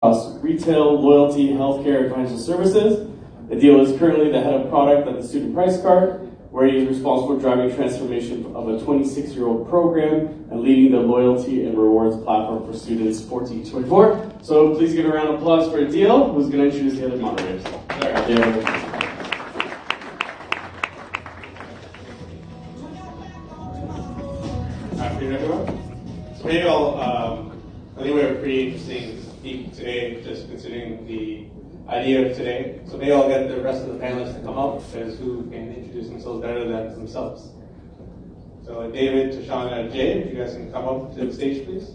Retail, loyalty, healthcare, and financial services. Adil is currently the head of product at the Student Price Card, where he is responsible for driving transformation of a 26-year-old program and leading the loyalty and rewards platform for students 14 to 24. So please give a round of applause for Adil, who's going to introduce the other moderators. Afternoon, everyone. So maybe I think we have a pretty interesting speak today, just considering the idea of today. So maybe I'll get the rest of the panelists to come up, because who can introduce themselves better than themselves? So David, Tashana, and Jay, if you guys can come up to the stage, please.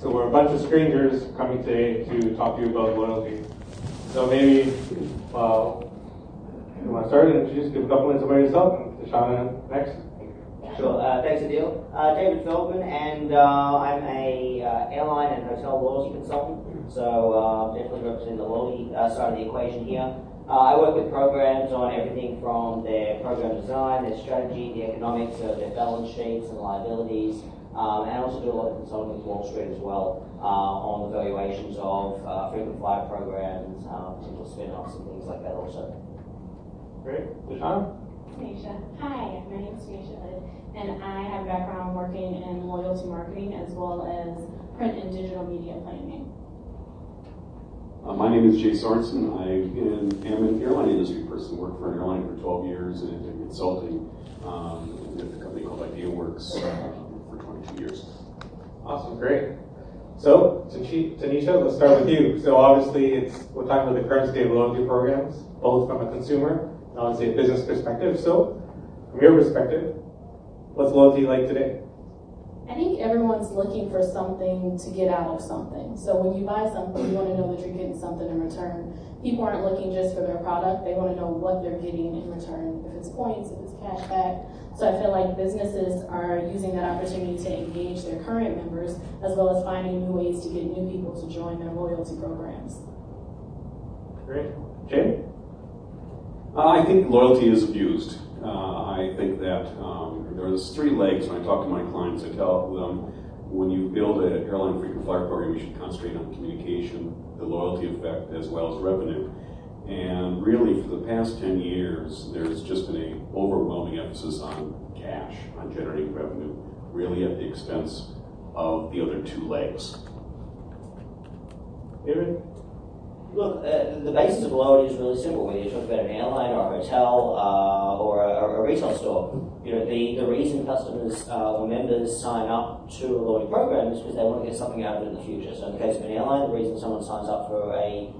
So we're a bunch of strangers coming today to talk to you about loyalty. So maybe, you want to start and introduce, give a couple minutes about yourself, and Tashana next. Sure, thanks Adil. David Feldman, and I'm a airline and hotel loyalty consultant, so definitely representing the loyalty side of the equation here. I work with programs on everything from their program design, their strategy, the economics of their balance sheets and liabilities, and I also do a lot of consulting with Wall Street as well on the valuations of frequent flyer programs, potential spin-offs and things like that also. Great. Tashana? Tanisha. Hi, my name is Tanisha Hood, and I have a background working in loyalty marketing as well as print and digital media planning. My name is Jay Sorensen. I am an airline industry person. Worked for an airline for 12 years and did consulting with a company called IdeaWorks for 22 years. Awesome, great. So, Tanisha, let's start with you. So obviously we're talking about the current state of loyalty programs, both from a consumer and obviously a business perspective. So, from your perspective, what's loyalty like today? I think everyone's looking for something to get out of something. So when you buy something, you want to know that you're getting something in return. People aren't looking just for their product. They want to know what they're getting in return. If it's points, if it's cash back. So I feel like businesses are using that opportunity to engage their current members as well as finding new ways to get new people to join their loyalty programs. Great. Jay? I think loyalty is abused. I think that there's three legs. When I talk to my clients, I tell them when you build an airline frequent flyer program, you should concentrate on communication, the loyalty effect, as well as revenue. And really, for the past 10 years, there's just been an overwhelming emphasis on cash, on generating revenue, really at the expense of the other two legs. David? Look, the basis of loyalty is really simple. Whether you talk about an airline or a hotel or a retail store, you know, the reason customers or members sign up to a loyalty program is because they want to get something out of it in the future. So in the case of an airline, the reason someone signs up for a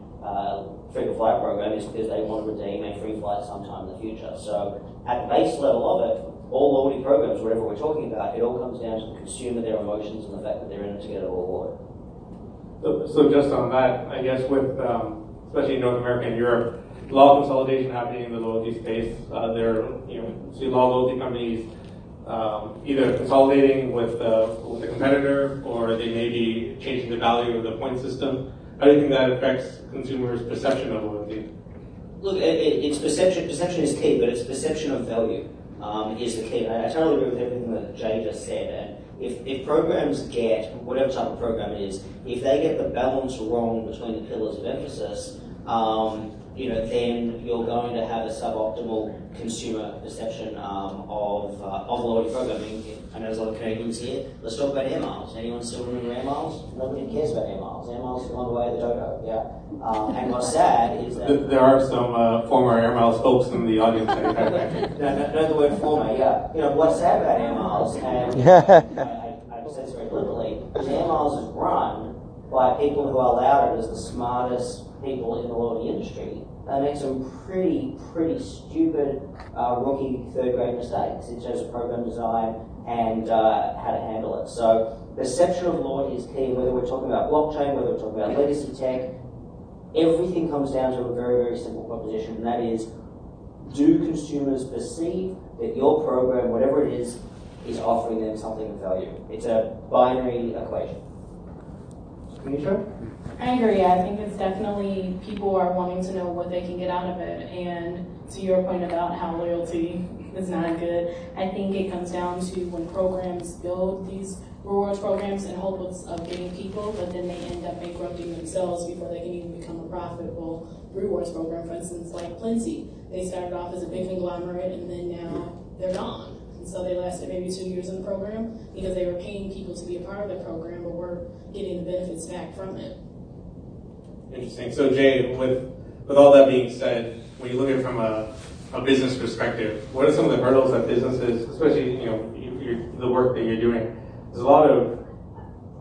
frequent flyer program is because they want to redeem a free flight sometime in the future. So at the base level of it, all loyalty programs, whatever we're talking about, it all comes down to the consumer, their emotions, and the fact that they're in it to get a reward. So just on that, I guess with, especially in North America and Europe, a lot of consolidation happening in the loyalty space. See a lot of loyalty companies either consolidating with a competitor, or they may be changing the value of the point system. How do you think that affects consumers' perception of loyalty? Look, it's perception. Perception is key, but it's perception of value is the key. I totally agree with everything that Jay just said. And if programs get, whatever type of program it is, if they get the balance wrong between the pillars of emphasis, then you're going to have a suboptimal consumer perception of loyalty programming. I know there's a lot of Canadians here. Let's talk about air miles. Anyone still remember air miles? Nobody cares about air miles. Air miles have gone away the dodo. Yeah. And what's sad is that there are some former Air Miles folks in the audience. no, the word former. Yeah. You know what's sad about air miles, and I say this very literally, is air miles is run by people who are lauded as the smartest people in the loyalty industry. They make some pretty stupid rookie third-grade mistakes in terms of program design and how to handle it. So perception of loyalty is key, whether we're talking about blockchain, whether we're talking about legacy tech. Everything comes down to a very simple proposition, and that is, do consumers perceive that your program, whatever it is offering them something of value? It's a binary equation. Tanisha? I agree. I think it's definitely people are wanting to know what they can get out of it. And to your point about how loyalty is not good, I think it comes down to when programs build these rewards programs in hopes of getting people, but then they end up bankrupting themselves before they can even become a profitable rewards program. For instance, like Plenty, they started off as a big conglomerate and then now they're gone. And so they lasted maybe 2 years in the program because they were paying people to be a part of the program, but weren't getting the benefits back from it. Interesting. So Jay, with all that being said, when you look at it from a business perspective, what are some of the hurdles that businesses, especially the work that you're doing, there's a lot of,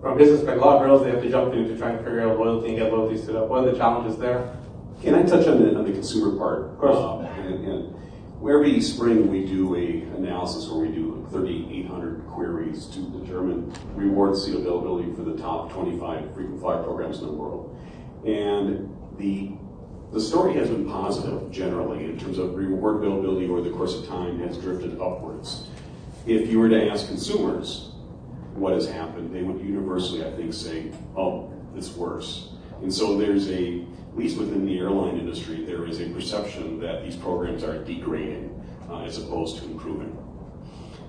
from a business perspective, a lot of hurdles they have to jump through to try and figure out loyalty and get loyalty stood up. What are the challenges there? Can I touch on the consumer part? Of course. And every spring we do a analysis where we do 3,800 queries to determine reward seat availability for the top 25 frequent flyer programs in the world. And the story has been positive generally in terms of reward availability over the course of time has drifted upwards. If you were to ask consumers what has happened, they would universally, I think, say, oh, it's worse. And so there's at least within the airline industry, there is a perception that these programs are degrading as opposed to improving.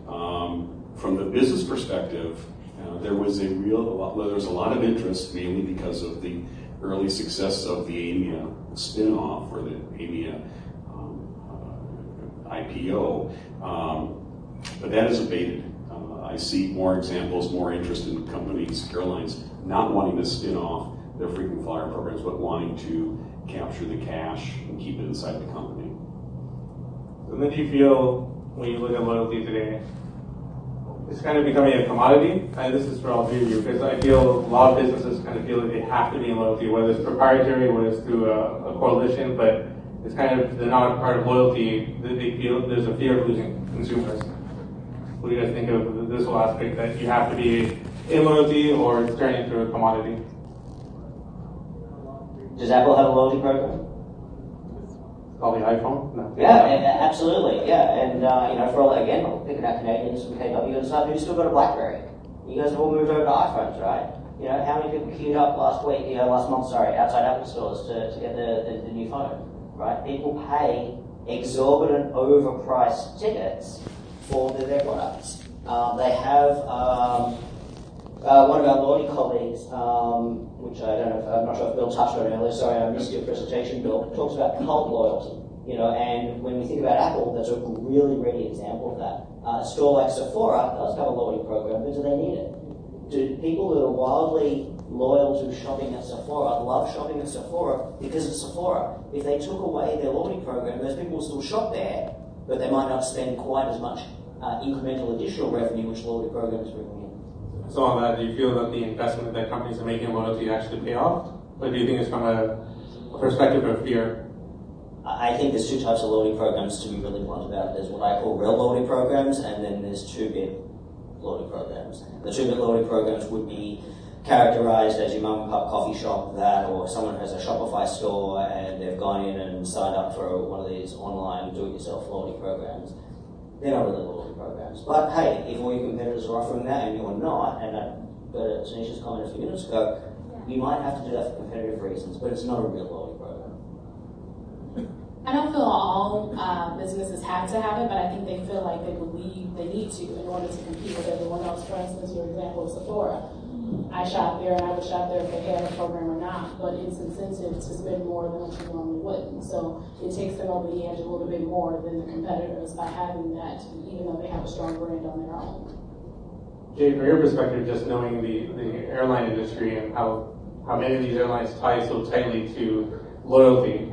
From the business perspective, there was a lot of interest, mainly because of the early success of the AMIA spin-off or the AMIA IPO, but that has abated. I see more examples, more interest in companies, airlines, not wanting to spin off their frequent flyer programs, but wanting to capture the cash and keep it inside the company. So then do you feel, when you look at loyalty today, it's kind of becoming a commodity? And this is for all three of you, because I feel a lot of businesses kind of feel like they have to be in loyalty, whether it's proprietary, whether it's through a coalition, but it's kind of, they're not a part of loyalty. They feel there's a fear of losing consumers. What do you guys think of this whole aspect that you have to be in loyalty or it's turning into a commodity? Does Apple have a loyalty program? Call the iPhone? No. Yeah, absolutely. Yeah, and for all again, picking out Canadians from KW and stuff who've still got a BlackBerry. You guys have all moved over to iPhones, right? How many people queued up last month, outside Apple stores to get the new phone, right? People pay exorbitant, overpriced tickets for their products. They have one of our loyalty colleagues, which I'm not sure if Bill touched on earlier. Sorry, I missed your presentation, Bill. Talks about cult loyalty. And when we think about Apple, that's a really ready example of that. A store like Sephora does have a loyalty program, but do they need it? Do people that are wildly loyal to shopping at Sephora love shopping at Sephora because it's Sephora? If they took away their loyalty program, those people will still shop there, but they might not spend quite as much incremental additional revenue which loyalty programs bring in. So on that, do you feel that the investment that companies are making in loyalty actually pay off? Or do you think it's from a perspective of fear? I think there's two types of loyalty programs, to be really blunt about it. There's what I call real loyalty programs, and then there's 2-bit loyalty programs. The 2-bit loyalty programs would be characterized as your mum and pop coffee shop or someone has a Shopify store and they've gone in and signed up for one of these online do-it-yourself loyalty programs. They're not really loyalty programs. But hey, if all your competitors are offering that and you're not, and go to Tanisha's comment a few minutes ago, you might have to do that for competitive reasons, but it's not a real loyalty program. I don't feel all businesses have to have it, but I think they feel like they believe they need to in order to compete with everyone else. For instance, your example of Sephora. I shop there and I would shop there if they had a program or not, but it's incentive to spend more than what you normally wouldn't. So it takes them over the edge a little bit more than the competitors by having that, even though they have a strong brand on their own. Jay, from your perspective, just knowing the airline industry and how many of these airlines tie so tightly to loyalty,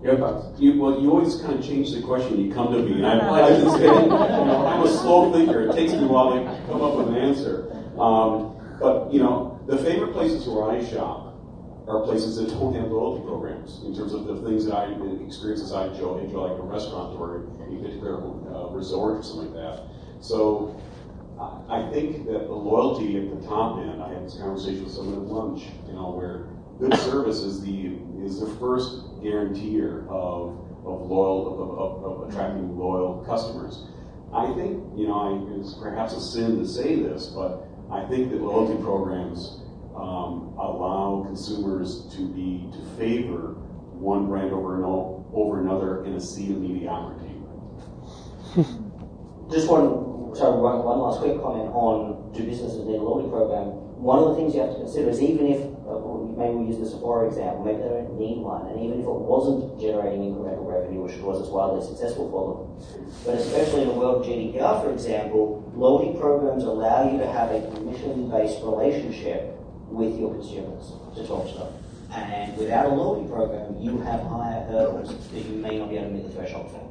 your thoughts? You always kind of change the question when you come to me, and I should say, I'm a slow thinker. It takes me a while to come up with an answer. But the favorite places where I shop are places that don't have loyalty programs in terms of the things that experiences I enjoy like a restaurant or a particular resort or something like that. So I think that the loyalty at the top end, I had this conversation with someone at lunch, where good service is the first guarantor of attracting loyal customers. I think, it's perhaps a sin to say this, but I think that loyalty programs allow consumers to favor one brand over another in a sea of mediocrity. Just one last quick comment on do businesses need a loyalty program. One of the things you have to consider is even if, maybe we use the Sephora example, maybe they don't need one, and even if it wasn't generating incremental revenue, which of course is wildly successful for them, but especially in the world of GDPR, for example, loyalty programs allow you to have a commission-based relationship with your consumers to talk to them. And without a loyalty program, you have higher hurdles that you may not be able to meet the threshold for.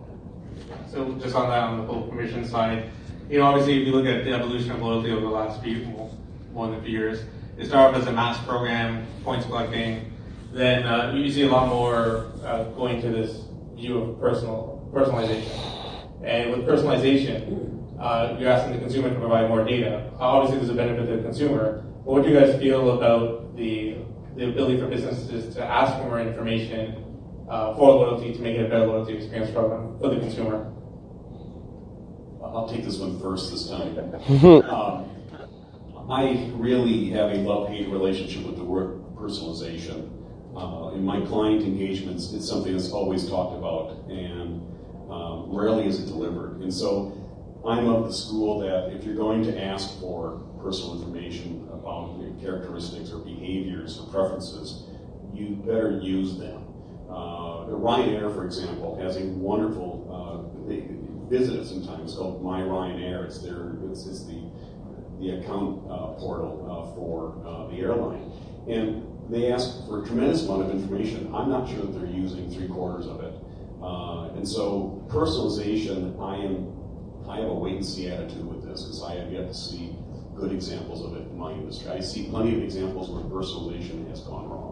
So just on that, on the whole commission side, obviously if you look at the evolution of loyalty over the last more than a few years, it started off as a mass program, points collecting, then you see a lot more going to this view of personalization. And with personalization, you're asking the consumer to provide more data. Obviously there's a benefit to the consumer, but what do you guys feel about the ability for businesses to ask for more information for loyalty to make it a better loyalty experience program for the consumer? I'll take this one first this time. I really have a love-hate relationship with the word personalization. In my client engagements, it's something that's always talked about, and rarely is it delivered. And so I'm of the school that if you're going to ask for personal information about your characteristics or behaviors or preferences, you better use them. Ryanair, for example, has a wonderful, they visit it sometimes, called My Ryanair. It's the account portal for the airline. And they ask for a tremendous amount of information. I'm not sure that they're using 3/4 of it. And so personalization, I have a wait-and-see attitude with this because I have yet to see good examples of it in my industry. I see plenty of examples where personalization has gone wrong.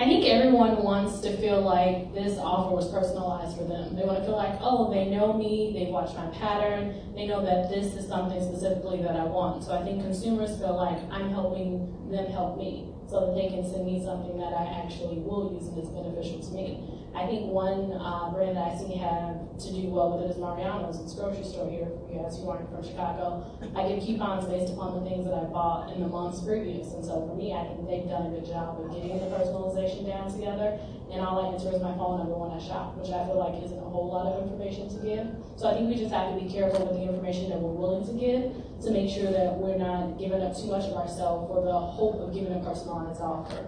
I think everyone wants to feel like this offer was personalized for them. They want to feel like, oh, they know me, they've watched my pattern, they know that this is something specifically that I want. So I think consumers feel like I'm helping them help me so that they can send me something that I actually will use and is beneficial to me. I think one brand that I see have to do well with it is Mariano's. It's a grocery store here for you guys who aren't from Chicago. I get coupons based upon the things that I bought in the months previous. And so for me, I think they've done a good job of getting the personalization down together. And all I enter is my phone number when I shop, which I feel like isn't a whole lot of information to give. So I think we just have to be careful with the information that we're willing to give to make sure that we're not giving up too much of ourselves for the hope of giving a personalized offer.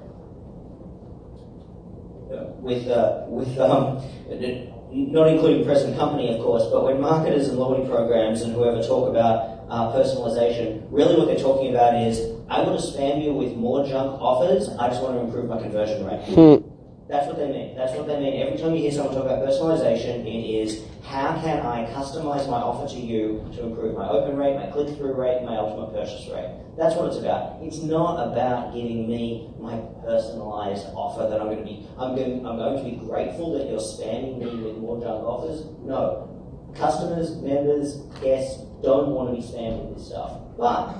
Not including present company, of course, but when marketers and loyalty programs and whoever talk about personalization, really what they're talking about is, I want to spam you with more junk offers, I just want to improve my conversion rate. That's what they mean. That's what they mean. Every time you hear someone talk about personalization, it is, how can I customize my offer to you to improve my open rate, my click-through rate, my ultimate purchase rate. That's what it's about. It's not about giving me my personalized offer that I'm going to be grateful that you're spamming me with more junk offers. No. Customers, members, guests don't want to be spammed with this stuff. But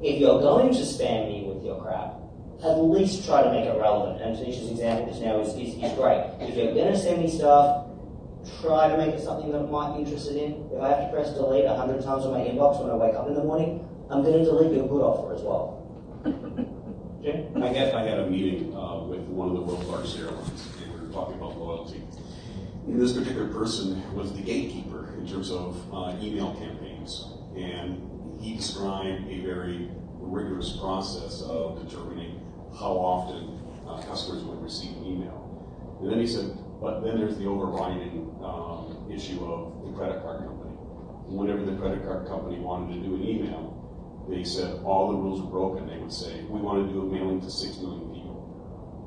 if you're going to spam me with your crap, at least try to make it relevant. And Tanisha's example just now is great. If you're going to send me stuff, try to make it something that I might be interested in. If I have to press delete 100 times on my inbox when I wake up in the morning, I'm going to delete your good offer as well. Jim? I had a meeting with one of the world's largest airlines, and we were talking about loyalty. And this particular person was the gatekeeper in terms of email campaigns, and he described a very rigorous process of determining how often customers would receive an email. And then he said, but then there's the overriding issue of the credit card company. Whenever the credit card company wanted to do an email, they said all the rules were broken. They would say, we want to do a mailing to 6 million people.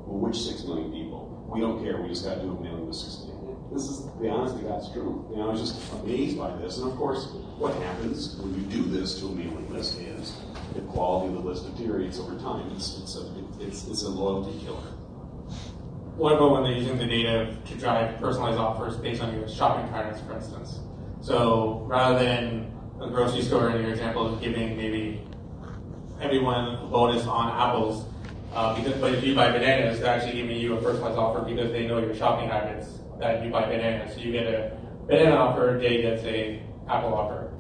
Well, which 6 million people? We don't care, we just got to do a mailing to 6 million. This is the honest to God's truth. I was just amazed by this. And of course, what happens when you do this to a mailing list is the quality of the list deteriorates over time. It's a loyalty killer. What about when they're using the data to drive personalized offers based on your shopping patterns, for instance? So rather than a grocery store in your example of giving maybe everyone a bonus on apples, but if you buy bananas, they're actually giving you a personalized offer because they know your shopping habits that you buy bananas. So you get a banana offer, Jay gets a apple offer.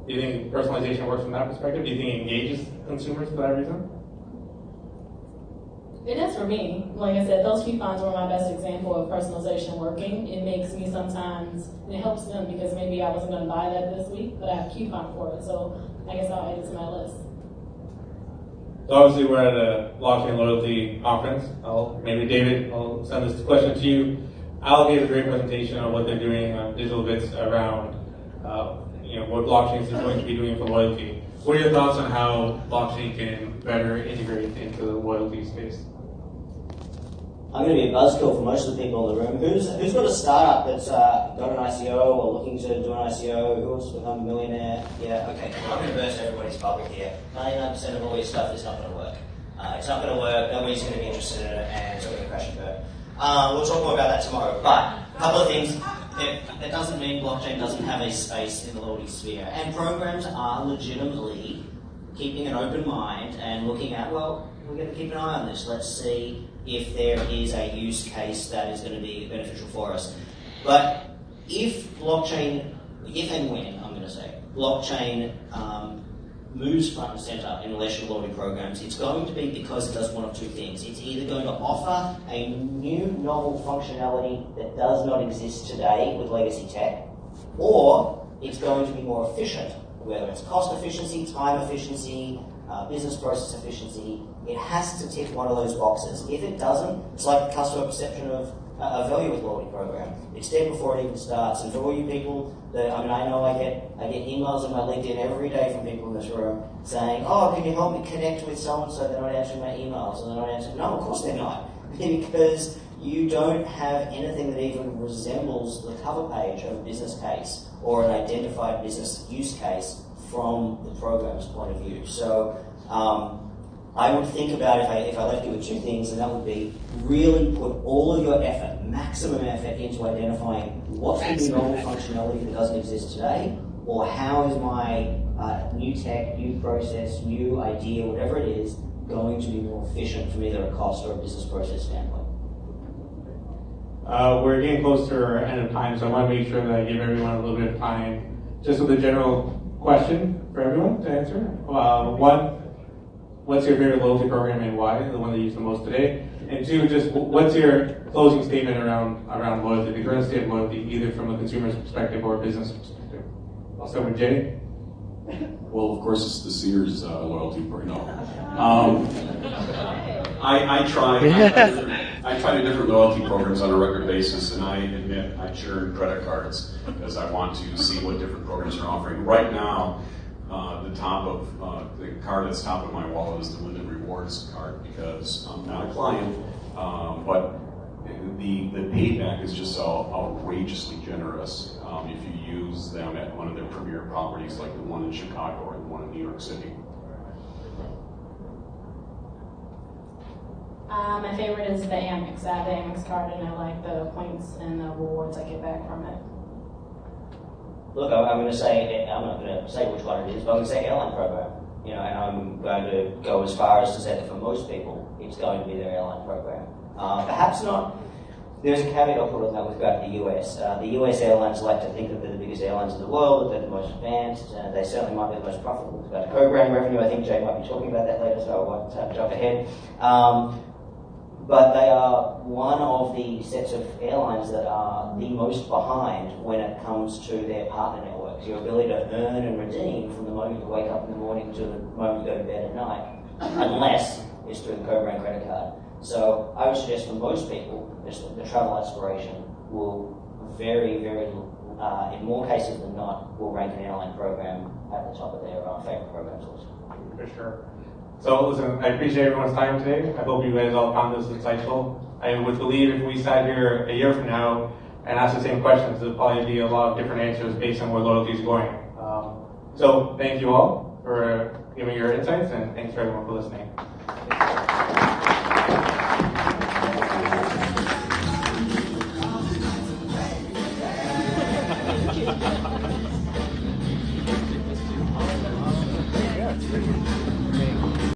Do you think personalization works from that perspective? Do you think it engages consumers for that reason? It is for me. Like I said, those coupons were my best example of personalization working. It makes me sometimes, and it helps them because maybe I wasn't going to buy that this week, but I have a coupon for it. So I guess I'll add it to my list. So obviously we're at a blockchain loyalty conference. Maybe David, I'll send this question to you. Al gave a great presentation on what they're doing on digital bits around what blockchain is going to be doing for loyalty. What are your thoughts on how blockchain can better integrate into the loyalty space? I'm going to be a buzzkill for most of the people in the room. Who's got a startup that's got an ICO or looking to do an ICO? Who wants to become a millionaire? Yeah, okay. I'm going to burst everybody's bubble here. 99% of all your stuff is not going to work. It's not going to work. Nobody's going to be interested in it, and it's all going to crash and burn. We'll talk more about that tomorrow. But a couple of things. That doesn't mean blockchain doesn't have a space in the loyalty sphere. And programs are legitimately keeping an open mind and looking at, well, we're going to keep an eye on this. Let's see if there is a use case that is going to be beneficial for us. But if and when, I'm going to say, blockchain moves front and center in relation to loyalty programs, it's going to be because it does one of two things. It's either going to offer a new novel functionality that does not exist today with legacy tech, or it's going to be more efficient, whether it's cost efficiency, time efficiency, business process efficiency. It has to tick one of those boxes. If it doesn't, it's like customer perception of value with loyalty program. It's dead before it even starts. And for all you people I know I get emails on my LinkedIn every day from people in this room saying, oh, can you help me connect with someone so they're not answering my emails? And they're not answering. No, of course they're not. Because you don't have anything that even resembles the cover page of a business case or an identified business use case from the program's point of view. So I would think about if I left you with two things, and that would be really put all of your effort, maximum effort, into identifying what's the new novel functionality that doesn't exist today, or how is my new tech, new process, new idea, whatever it is, going to be more efficient from either a cost or a business process standpoint. We're getting close to our end of time, so I want to make sure that I give everyone a little bit of time just with a general question for everyone to answer. One, what's your favorite loyalty program and why, the one that you use the most today? And two, just what's your closing statement around loyalty, the current state of loyalty, either from a consumer's perspective or a business perspective? I'll start with Jay. Well, of course, it's the Sears loyalty program. I try different loyalty programs on a regular basis, and I admit I churn credit cards because I want to see what different programs are offering. Right now, the card that's top of my wallet is the Linden Rewards card because I'm not a client, but the payback is just so outrageously generous if you use them at one of their premier properties like the one in Chicago or the one in New York City. My favorite is the Amex. I have the Amex card and I like the points and the rewards I get back from it. Look, I'm not going to say which one it is, but I'm going to say airline program. And I'm going to go as far as to say that for most people, it's going to be their airline program. Perhaps not. There's a caveat I'll put on that with regard to the US. The US airlines like to think that they're the biggest airlines in the world, that they're the most advanced. They certainly might be the most profitable. With regard to co-brand revenue, I think Jay might be talking about that later, so I won't jump ahead. But they are one of the sets of airlines that are the most behind when it comes to their partner networks. Your ability to earn and redeem from the moment you wake up in the morning to the moment you go to bed at night, unless it's through the co-brand credit card. So I would suggest for most people, the travel aspiration will very, very, in more cases than not, will rank an airline program at the top of their favorite programs list. For sure. So listen, I appreciate everyone's time today. I hope you guys all found this insightful. I would believe if we sat here a year from now and asked the same questions, there'll probably be a lot of different answers based on where loyalty is going. So thank you all for giving your insights, and thanks for everyone for listening.